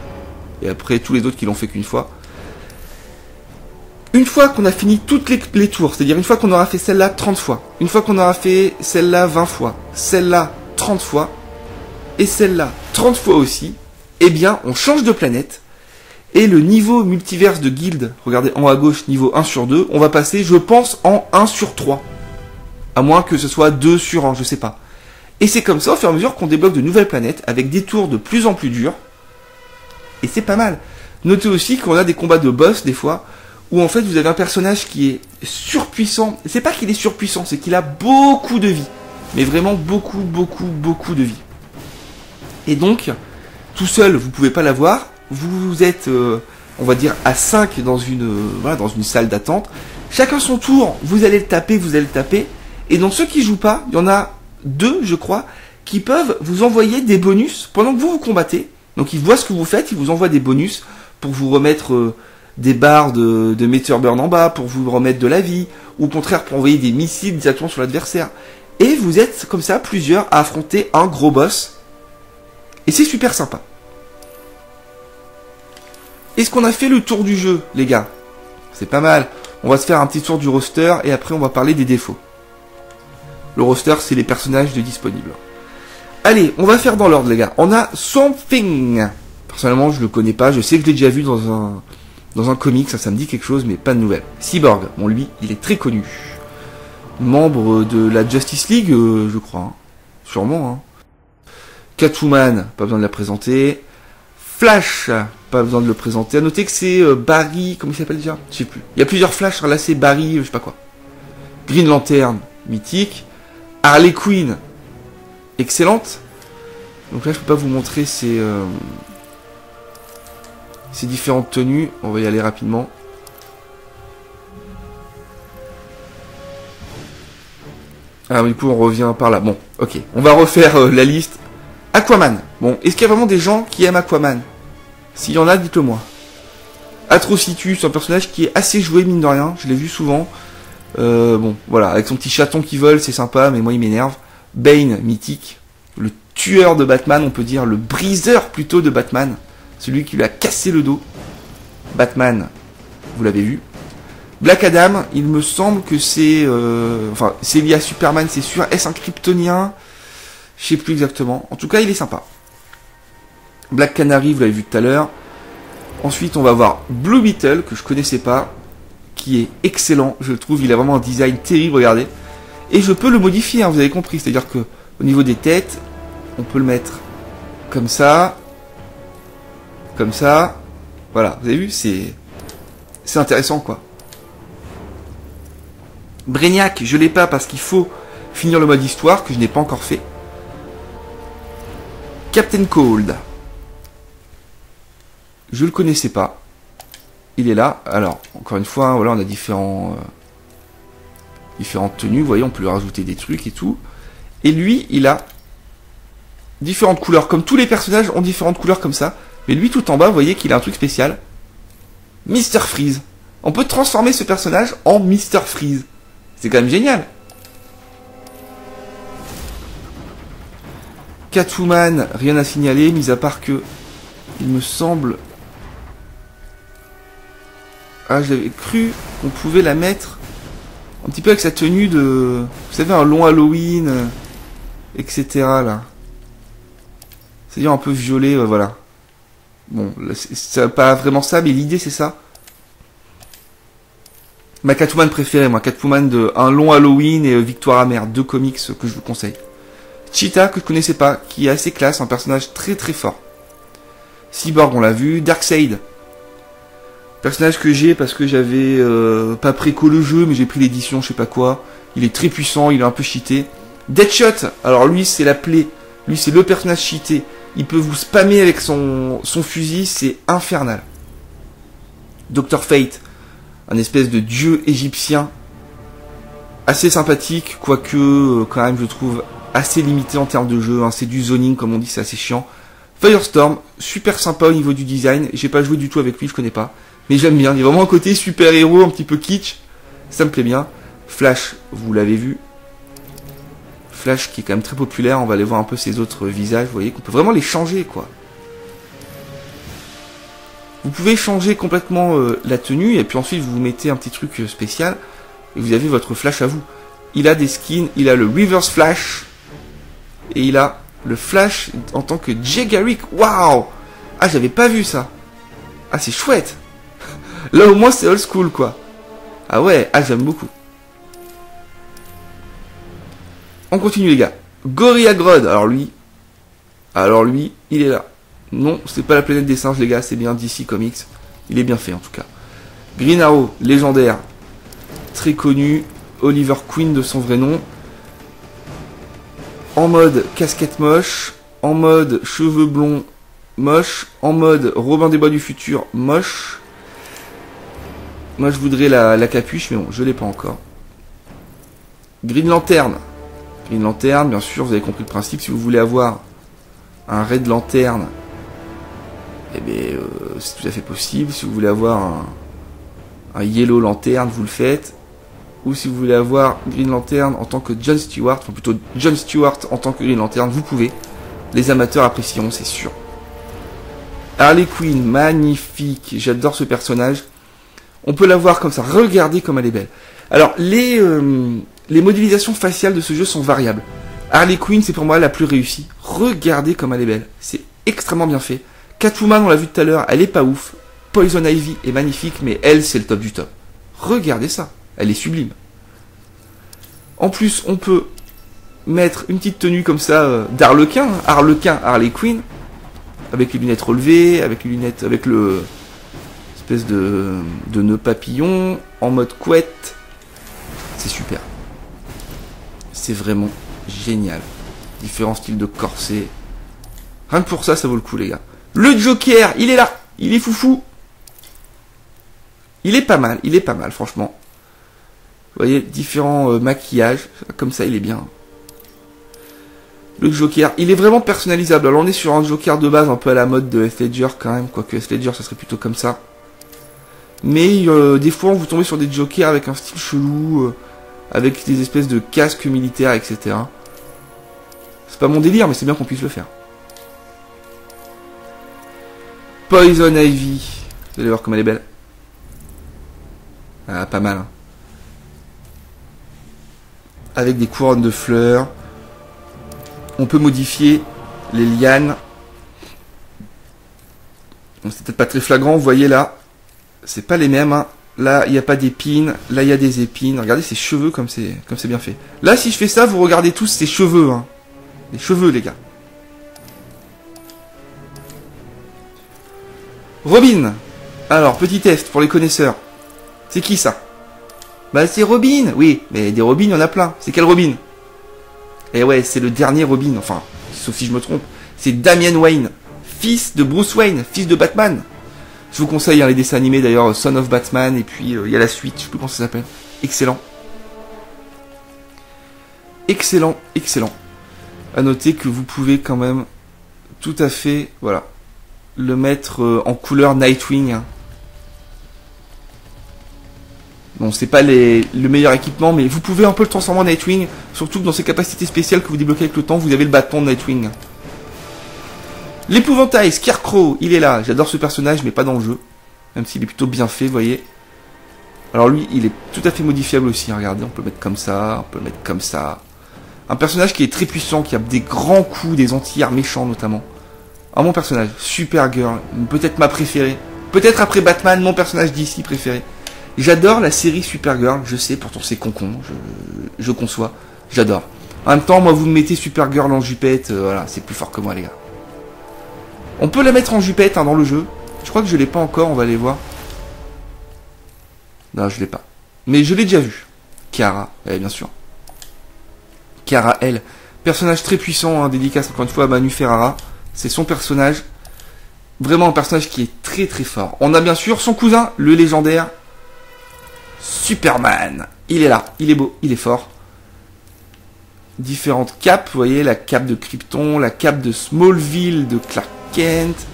Et après, tous les autres qui l'ont fait qu'1 fois. Une fois qu'on a fini toutes les tours, c'est-à-dire une fois qu'on aura fait celle-là 30 fois, une fois qu'on aura fait celle-là 20 fois, celle-là 30 fois, et celle-là 30 fois aussi, eh bien, on change de planète, et le niveau multiverse de guilde, regardez en haut à gauche, niveau 1 sur 2, on va passer, je pense, en 1 sur 3. À moins que ce soit 2 sur 1, je sais pas. Et c'est comme ça, au fur et à mesure qu'on débloque de nouvelles planètes, avec des tours de plus en plus durs, et c'est pas mal. Notez aussi qu'on a des combats de boss, des fois, où en fait vous avez un personnage qui est surpuissant. C'est pas qu'il est surpuissant, c'est qu'il a beaucoup de vie. Mais vraiment beaucoup de vie. Et donc, tout seul, vous pouvez pas l'avoir. Vous êtes, on va dire, à 5 dans une salle d'attente. Chacun son tour, vous allez le taper. Et dans ceux qui jouent pas, il y en a 2, je crois, qui peuvent vous envoyer des bonus pendant que vous combattez. Donc ils voient ce que vous faites, ils vous envoient des bonus pour vous remettre... des barres de Meteor Burn en bas pour vous remettre de la vie, ou au contraire pour envoyer des missiles directement sur l'adversaire. Et vous êtes comme ça plusieurs à affronter un gros boss. Et c'est super sympa. Est-ce qu'on a fait le tour du jeu, les gars? C'est pas mal. On va se faire un petit tour du roster et après on va parler des défauts. Le roster, c'est les personnages de disponibles. Allez, on va faire dans l'ordre, les gars. On a Swamp Thing. Personnellement, je le connais pas. Je sais que je l'ai déjà vu dans un comic, ça me dit quelque chose, mais pas de nouvelles. Cyborg, bon lui, il est très connu. Membre de la Justice League, je crois. Hein. Sûrement. Hein. Catwoman, pas besoin de la présenter. Flash, pas besoin de le présenter. À noter que c'est Barry, comment il s'appelle déjà? Je sais plus. Il y a plusieurs Flash, là c'est Barry, je sais pas quoi. Green Lantern, mythique. Harley Quinn, excellente. Donc là je peux pas vous montrer ces différentes tenues, on va y aller rapidement. Ah, du coup, on revient par là. Bon, ok. On va refaire la liste. Aquaman. Bon, est-ce qu'il y a vraiment des gens qui aiment Aquaman? S'il y en a, dites-le moi. Atrocitus, un personnage qui est assez joué, mine de rien. Je l'ai vu souvent. Bon, voilà. Avec son petit chaton qui vole, c'est sympa, mais moi, il m'énerve. Bane, mythique. Le tueur de Batman, on peut dire. Le briseur, plutôt, de Batman. Celui qui lui a cassé le dos. Batman, vous l'avez vu. Black Adam, il me semble que c'est... enfin, c'est lié à Superman, c'est sûr. Est-ce un kryptonien? Je sais plus exactement. En tout cas, il est sympa. Black Canary, vous l'avez vu tout à l'heure. Ensuite, on va voir Blue Beetle, que je connaissais pas, qui est excellent. Je le trouve, il a vraiment un design terrible, regardez. Et je peux le modifier, hein, vous avez compris. C'est-à-dire que au niveau des têtes, on peut le mettre comme ça. Comme ça. Voilà, vous avez vu, c'est intéressant, quoi. Brainiac, je l'ai pas parce qu'il faut finir le mode histoire, que je n'ai pas encore fait. Captain Cold. Je le connaissais pas. Il est là. Alors, encore une fois, voilà, on a différentes tenues. Vous voyez, on peut lui rajouter des trucs et tout. Et lui, il a différentes couleurs. Comme tous les personnages ont différentes couleurs comme ça. Mais lui, tout en bas, vous voyez qu'il a un truc spécial. Mr. Freeze. On peut transformer ce personnage en Mr. Freeze. C'est quand même génial. Catwoman, rien à signaler, mis à part que, il me semble... Ah, j'avais cru qu'on pouvait la mettre un petit peu avec sa tenue de... Vous savez, un long Halloween, etc. là. C'est-à-dire un peu violet, voilà. Bon, c'est pas vraiment ça, mais l'idée c'est ça. Ma Catwoman préférée, moi, Catwoman de Un long Halloween et Victoire amère, 2 comics que je vous conseille. Cheetah, que je connaissais pas, qui est assez classe, un personnage très très fort. Cyborg, on l'a vu. Darkseid, personnage que j'ai parce que j'avais pas préco le jeu, mais j'ai pris l'édition, je sais pas quoi. Il est très puissant, il est un peu cheaté. Deadshot, alors lui c'est la plaie, lui c'est le personnage cheaté. Il peut vous spammer avec son fusil, c'est infernal. Dr Fate, un espèce de dieu égyptien, assez sympathique, quoique quand même je trouve assez limité en termes de jeu, hein. C'est du zoning comme on dit, c'est assez chiant. Firestorm, super sympa au niveau du design, j'ai pas joué du tout avec lui, je connais pas, mais j'aime bien, il y a vraiment un côté super héros, un petit peu kitsch, ça me plaît bien. Flash, vous l'avez vu, Flash qui est quand même très populaire, on va aller voir un peu ses autres visages, vous voyez qu'on peut vraiment les changer quoi. Vous pouvez changer complètement la tenue, et puis ensuite vous mettez un petit truc spécial, et vous avez votre Flash à vous. Il a des skins, il a le Reverse Flash, et il a le Flash en tant que Jay Garrick. Waouh! Ah, j'avais pas vu ça. Ah, c'est chouette. Là, au moins, c'est old school, quoi. Ah ouais, ah, j'aime beaucoup. On continue, les gars. Gorilla Grodd. Alors lui, il est là. Non, c'est pas la planète des singes, les gars, c'est bien DC Comics. Il est bien fait, en tout cas. Green Arrow, légendaire. Très connu. Oliver Queen de son vrai nom. En mode casquette moche, en mode cheveux blonds moche, en mode Robin des Bois du futur moche. Moi je voudrais la capuche, mais bon, je l'ai pas encore. Green Lantern. Green Lantern, bien sûr, vous avez compris le principe. Si vous voulez avoir un Red Lantern, eh bien, c'est tout à fait possible. Si vous voulez avoir un Yellow Lantern, vous le faites. Ou si vous voulez avoir Green Lantern en tant que John Stewart, enfin plutôt John Stewart en tant que Green Lantern, vous pouvez. Les amateurs apprécieront, c'est sûr. Harley Quinn, magnifique, j'adore ce personnage. On peut la voir comme ça, regardez comme elle est belle. Alors, les modélisations faciales de ce jeu sont variables. Harley Quinn, c'est pour moi la plus réussie. Regardez comme elle est belle, c'est extrêmement bien fait. Catwoman, on l'a vu tout à l'heure, elle est pas ouf. Poison Ivy est magnifique, mais elle, c'est le top du top. Regardez ça. Elle est sublime. En plus, on peut mettre une petite tenue comme ça d'Arlequin, hein, Arlequin, Harley Quinn, avec les lunettes relevées, avec les lunettes, avec le espèce de nœud papillon, en mode couette. C'est super. C'est vraiment génial. Différents styles de corset. Rien que pour ça, ça vaut le coup, les gars. Le Joker, il est là, il est foufou. Il est pas mal, franchement. Vous voyez, différents maquillages, comme ça il est bien. Le Joker, il est vraiment personnalisable. Alors on est sur un Joker de base un peu à la mode de Heath Ledger quand même, quoique Heath Ledger ça serait plutôt comme ça. Mais des fois vous tombez sur des Jokers avec un style chelou, avec des espèces de casques militaires, etc. C'est pas mon délire, mais c'est bien qu'on puisse le faire. Poison Ivy, vous allez voir comme elle est belle. Ah, pas mal, hein. Avec des couronnes de fleurs. On peut modifier les lianes. Bon, c'est peut-être pas très flagrant, vous voyez là. C'est pas les mêmes, hein. Là, il n'y a pas d'épines. Là, il y a des épines. Regardez ses cheveux comme c'est bien fait. Là, si je fais ça, vous regardez tous ses cheveux, hein. Les cheveux, les gars. Robin. Alors, petit test pour les connaisseurs. C'est qui ça? Bah c'est Robin, oui, mais des Robins, il y en a plein. C'est quel Robin? Eh ouais, c'est le dernier Robin, enfin, sauf si je me trompe. C'est Damian Wayne, fils de Bruce Wayne, fils de Batman. Je vous conseille les dessins animés d'ailleurs, Son of Batman, et puis il y a la suite, je sais plus comment ça s'appelle. Excellent. Excellent, excellent. À noter que vous pouvez quand même tout à fait, voilà, le mettre en couleur Nightwing, hein. Bon, c'est pas le meilleur équipement, mais vous pouvez un peu le transformer en Nightwing, surtout que dans ses capacités spéciales que vous débloquez avec le temps, vous avez le bâton de Nightwing. L'épouvantail, Scarecrow, il est là. J'adore ce personnage, mais pas dans le jeu. Même s'il est plutôt bien fait, vous voyez. Alors lui, il est tout à fait modifiable aussi. Regardez, on peut le mettre comme ça, on peut le mettre comme ça. Un personnage qui est très puissant, qui a des grands coups, des anti-airs méchants notamment. Un bon personnage, Supergirl, peut-être ma préférée. Peut-être après Batman, mon personnage d'ici préféré. J'adore la série Supergirl, je sais, pourtant c'est con-con, je conçois, j'adore. En même temps, moi vous me mettez Supergirl en jupette, voilà, c'est plus fort que moi les gars. On peut la mettre en jupette hein, dans le jeu. Je crois que je l'ai pas encore, on va aller voir. Non, je l'ai pas. Mais je l'ai déjà vu. Kara, bien sûr. Kara, elle. Personnage très puissant, hein, dédicace encore une fois à Manu Ferrara. C'est son personnage. Vraiment un personnage qui est très très fort. On a bien sûr son cousin, le légendaire Superman. Il est là, il est beau, il est fort. Différentes capes, vous voyez, la cape de Krypton, la cape de Smallville de Clark Kent.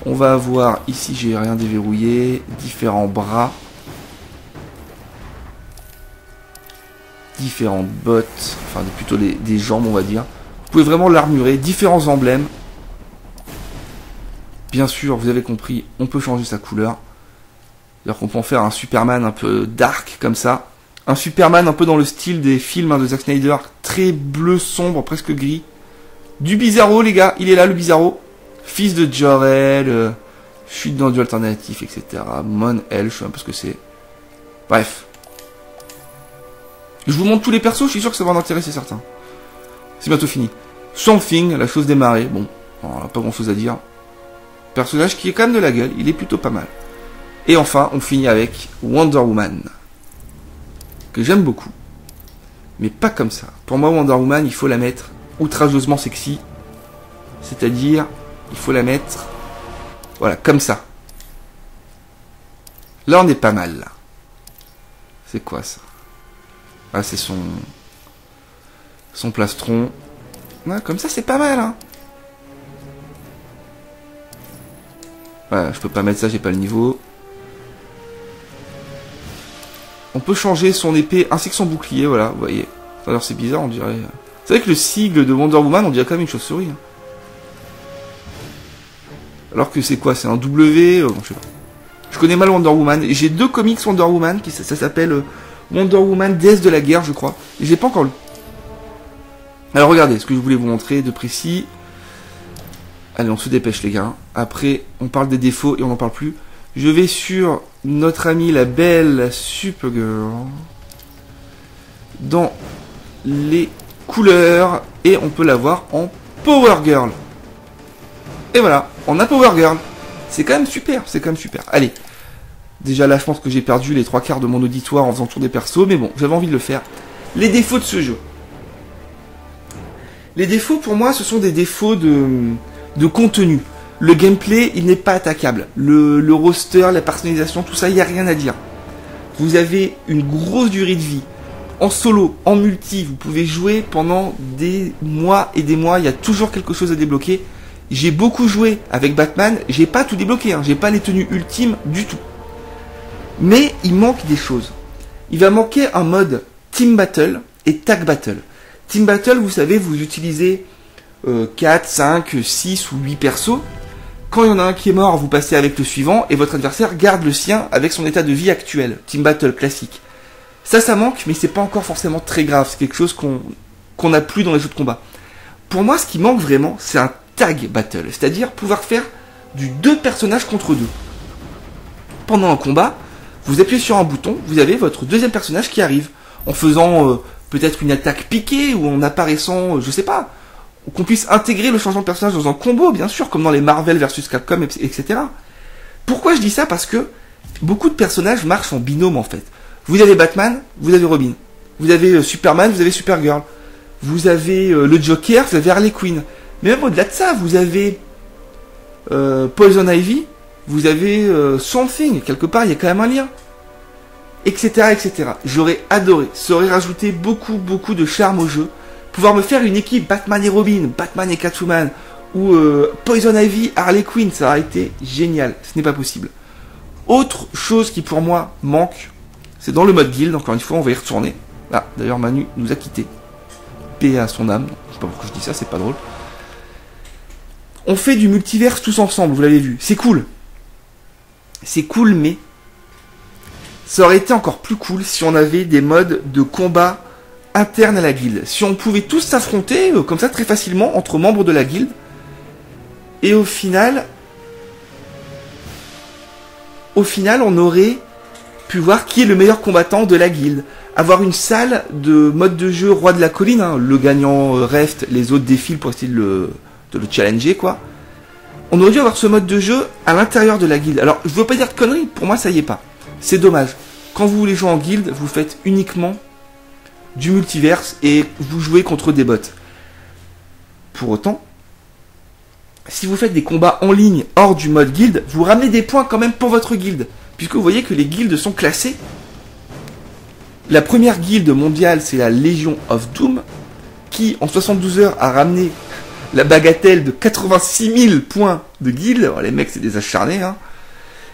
On va avoir, ici j'ai rien déverrouillé, différents bras. Différentes bottes, enfin plutôt des jambes on va dire. Vous pouvez vraiment l'armurer, différents emblèmes. Bien sûr, vous avez compris, on peut changer sa couleur. C'est-à-dire qu'on peut en faire un Superman un peu dark comme ça. Un Superman un peu dans le style des films hein, de Zack Snyder, très bleu sombre, presque gris. Du Bizarro les gars, il est là le Bizarro. Fils de Jor-El, chute dans du alternatif, etc. Mon-El, je sais un peu ce que c'est. Bref. Je vous montre tous les persos, je suis sûr que ça va en intéresser certains. C'est bientôt fini. Swamp Thing, la chose des marées, bon, on n'a pas grand chose à dire. Personnage qui est quand même de la gueule, il est plutôt pas mal. Et enfin, on finit avec Wonder Woman. Que j'aime beaucoup. Mais pas comme ça. Pour moi, Wonder Woman, il faut la mettre outrageusement sexy. C'est-à-dire, il faut la mettre... Voilà, comme ça. Là, on est pas mal, là. C'est quoi, ça? Ah, c'est son plastron. Ouais, comme ça, c'est pas mal, hein. Ouais, je peux pas mettre ça, j'ai pas le niveau. On peut changer son épée ainsi que son bouclier, voilà, vous voyez. Alors c'est bizarre, on dirait... C'est vrai que le sigle de Wonder Woman, on dirait quand même une chauve-souris. Hein. Alors que c'est quoi? C'est un W bon, je sais pas. Je connais mal Wonder Woman. J'ai 2 comics Wonder Woman, ça s'appelle Wonder Woman, déesse de la guerre, je crois. Et je l'ai pas encore lu. Alors regardez, ce que je voulais vous montrer de précis. Allez, on se dépêche les gars. Après, on parle des défauts et on n'en parle plus. Je vais sur notre amie la belle Supergirl. Dans les couleurs. Et on peut la voir en Power Girl. Et voilà, on a Power Girl. C'est quand même super, c'est quand même super. Allez. Déjà là, je pense que j'ai perdu les 3/4 de mon auditoire en faisant tour des persos. Mais bon, j'avais envie de le faire. Les défauts de ce jeu. Les défauts, pour moi, ce sont des défauts de contenu. Le gameplay, il n'est pas attaquable. Le roster, la personnalisation, tout ça, il n'y a rien à dire. Vous avez une grosse durée de vie. En solo, en multi, vous pouvez jouer pendant des mois et des mois. Il y a toujours quelque chose à débloquer. J'ai beaucoup joué avec Batman. J'ai pas tout débloqué. Hein. J'ai pas les tenues ultimes du tout. Mais il manque des choses. Il va manquer un mode Team Battle et Tag Battle. Team Battle, vous savez, vous utilisez 4, 5, 6 ou 8 persos. Quand il y en a un qui est mort, vous passez avec le suivant et votre adversaire garde le sien avec son état de vie actuel. Team Battle classique. Ça manque, mais c'est pas encore forcément très grave. C'est quelque chose qu'on n'a plus dans les jeux de combat. Pour moi, ce qui manque vraiment, c'est un Tag Battle. C'est-à-dire pouvoir faire du 2 personnages contre 2. Pendant un combat, vous appuyez sur un bouton, vous avez votre deuxième personnage qui arrive. En faisant peut-être une attaque piquée ou en apparaissant, je sais pas. Qu'on puisse intégrer le changement de personnage dans un combo, bien sûr, comme dans les Marvel vs Capcom, etc. Pourquoi je dis ça? Parce que beaucoup de personnages marchent en binôme, en fait. Vous avez Batman, vous avez Robin. Vous avez Superman, vous avez Supergirl. Vous avez le Joker, vous avez Harley Quinn. Mais même au-delà de ça, vous avez Poison Ivy, vous avez Swamp Thing. Quelque part, il y a quand même un lien. Etc., etc. J'aurais adoré. Ça aurait rajouté beaucoup de charme au jeu. Pouvoir me faire une équipe Batman et Robin, Batman et Catwoman, ou Poison Ivy, Harley Quinn, ça aurait été génial. Ce n'est pas possible. Autre chose qui pour moi manque, c'est dans le mode guild. Encore une fois, on va y retourner. Ah, d'ailleurs Manu nous a quittés. Paix à son âme. Je sais pas pourquoi je dis ça, c'est pas drôle. On fait du multiverse tous ensemble, vous l'avez vu. C'est cool. C'est cool, mais ça aurait été encore plus cool si on avait des modes de combat interne à la guilde. Si on pouvait tous s'affronter comme ça très facilement entre membres de la guilde. Et au final on aurait puis voir qui est le meilleur combattant de la guilde. Avoir une salle de mode de jeu roi de la colline, hein, le gagnant reste, les autres défilent pour essayer de le challenger, quoi. On aurait dû avoir ce mode de jeu à l'intérieur de la guilde. Alors, je veux pas dire de conneries, pour moi ça y est pas. C'est dommage. Quand vous voulez jouer en guilde, vous faites uniquement du multiverse et vous jouez contre des bots. Pour autant, si vous faites des combats en ligne hors du mode guilde, vous ramenez des points quand même pour votre guilde. Puisque vous voyez que les guildes sont classées. La première guilde mondiale, c'est la Legion of Doom, qui en 72 heures a ramené la bagatelle de 86 000 points de guilde. Alors, les mecs, c'est des acharnés, hein,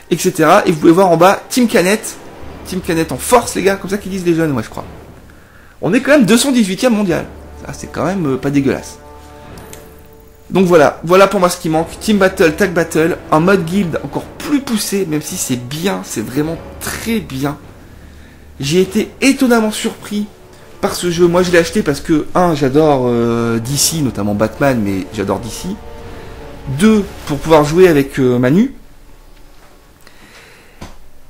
etc. Et vous pouvez voir en bas Team Canet. Team Canet en force, les gars, comme ça qu'ils disent les jeunes, moi je crois. On est quand même 218e mondial. Ça, c'est quand même pas dégueulasse. Donc voilà pour moi ce qui manque. Team Battle, Tag Battle, un mode guild encore plus poussé, même si c'est bien, c'est vraiment très bien. J'ai été étonnamment surpris par ce jeu. Moi je l'ai acheté parce que, 1, j'adore DC, notamment Batman, mais j'adore DC. 2, pour pouvoir jouer avec Manu.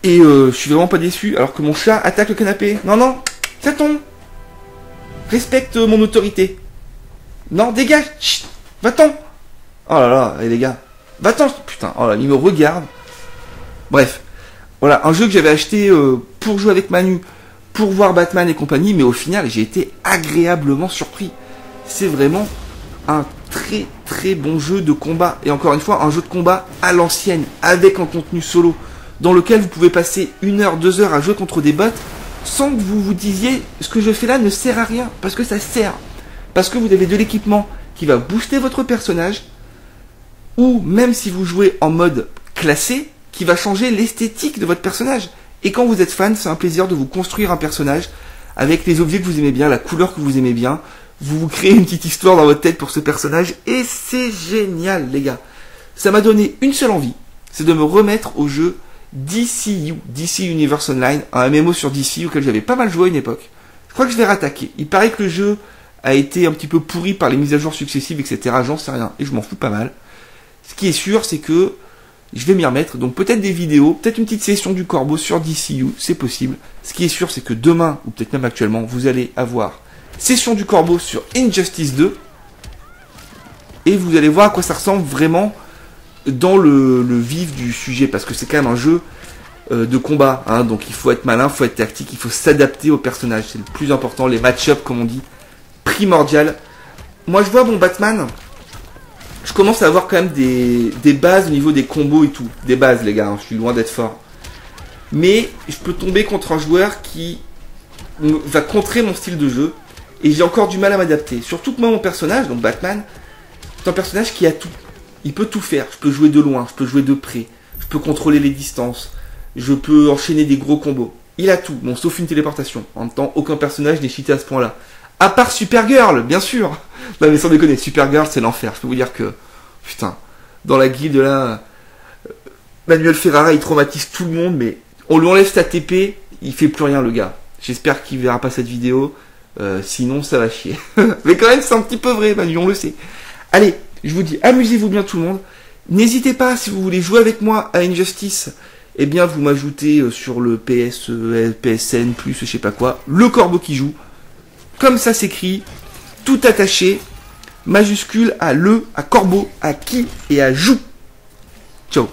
Et je suis vraiment pas déçu, alors que mon chat attaque le canapé. Non, non, chaton, respecte mon autorité. Non, dégage, chut, va-t'en. Oh là là, les gars, va-t'en, putain, oh là, il me regarde. Bref, voilà, un jeu que j'avais acheté pour jouer avec Manu, pour voir Batman et compagnie, mais au final, j'ai été agréablement surpris. C'est vraiment un très très bon jeu de combat. Et encore une fois, un jeu de combat à l'ancienne, avec un contenu solo, dans lequel vous pouvez passer 1 heure, 2 heures à jouer contre des bots, sans que vous vous disiez, ce que je fais là ne sert à rien, parce que ça sert. Parce que vous avez de l'équipement qui va booster votre personnage, ou même si vous jouez en mode classé, qui va changer l'esthétique de votre personnage. Et quand vous êtes fan, c'est un plaisir de vous construire un personnage avec les objets que vous aimez bien, la couleur que vous aimez bien. Vous vous créez une petite histoire dans votre tête pour ce personnage, et c'est génial, les gars. Ça m'a donné une seule envie, c'est de me remettre au jeu DCU, DC Universe Online, un MMO sur DC auquel j'avais pas mal joué à une époque. Je crois que je vais rattaquer. Il paraît que le jeu a été un petit peu pourri par les mises à jour successives, etc. J'en sais rien, et je m'en fous pas mal. Ce qui est sûr, c'est que je vais m'y remettre, donc peut-être des vidéos, peut-être une petite session du Corbeau sur DCU, c'est possible. Ce qui est sûr, c'est que demain, ou peut-être même actuellement, vous allez avoir session du Corbeau sur Injustice 2, et vous allez voir à quoi ça ressemble vraiment dans le vif du sujet, parce que c'est quand même un jeu de combat, hein, donc il faut être malin, il faut être tactique, il faut s'adapter au personnage, c'est le plus important, les match-up comme on dit, primordial. Moi je vois mon Batman, je commence à avoir quand même des bases au niveau des combos et tout, des bases les gars, hein, je suis loin d'être fort, mais je peux tomber contre un joueur qui va contrer mon style de jeu, et j'ai encore du mal à m'adapter, surtout que moi mon personnage, donc Batman, c'est un personnage qui a tout. Il peut tout faire, je peux jouer de loin, je peux jouer de près, je peux contrôler les distances, je peux enchaîner des gros combos. Il a tout, bon sauf une téléportation. En même temps, aucun personnage n'est cheaté à ce point-là. À part Supergirl, bien sûr. Non mais sans déconner, Supergirl c'est l'enfer. Je peux vous dire que, putain, dans la guilde là, Manuel Ferrara il traumatise tout le monde, mais on lui enlève sa TP, il fait plus rien le gars. J'espère qu'il verra pas cette vidéo, sinon ça va chier. Mais quand même c'est un petit peu vrai, Manu, on le sait. Allez, je vous dis, amusez-vous bien tout le monde. N'hésitez pas, si vous voulez jouer avec moi à Injustice, eh bien vous m'ajoutez sur le PSN, je sais pas quoi, le Corbeau qui joue. Comme ça s'écrit, tout attaché, majuscule à le, à Corbeau, à qui et à joue. Ciao.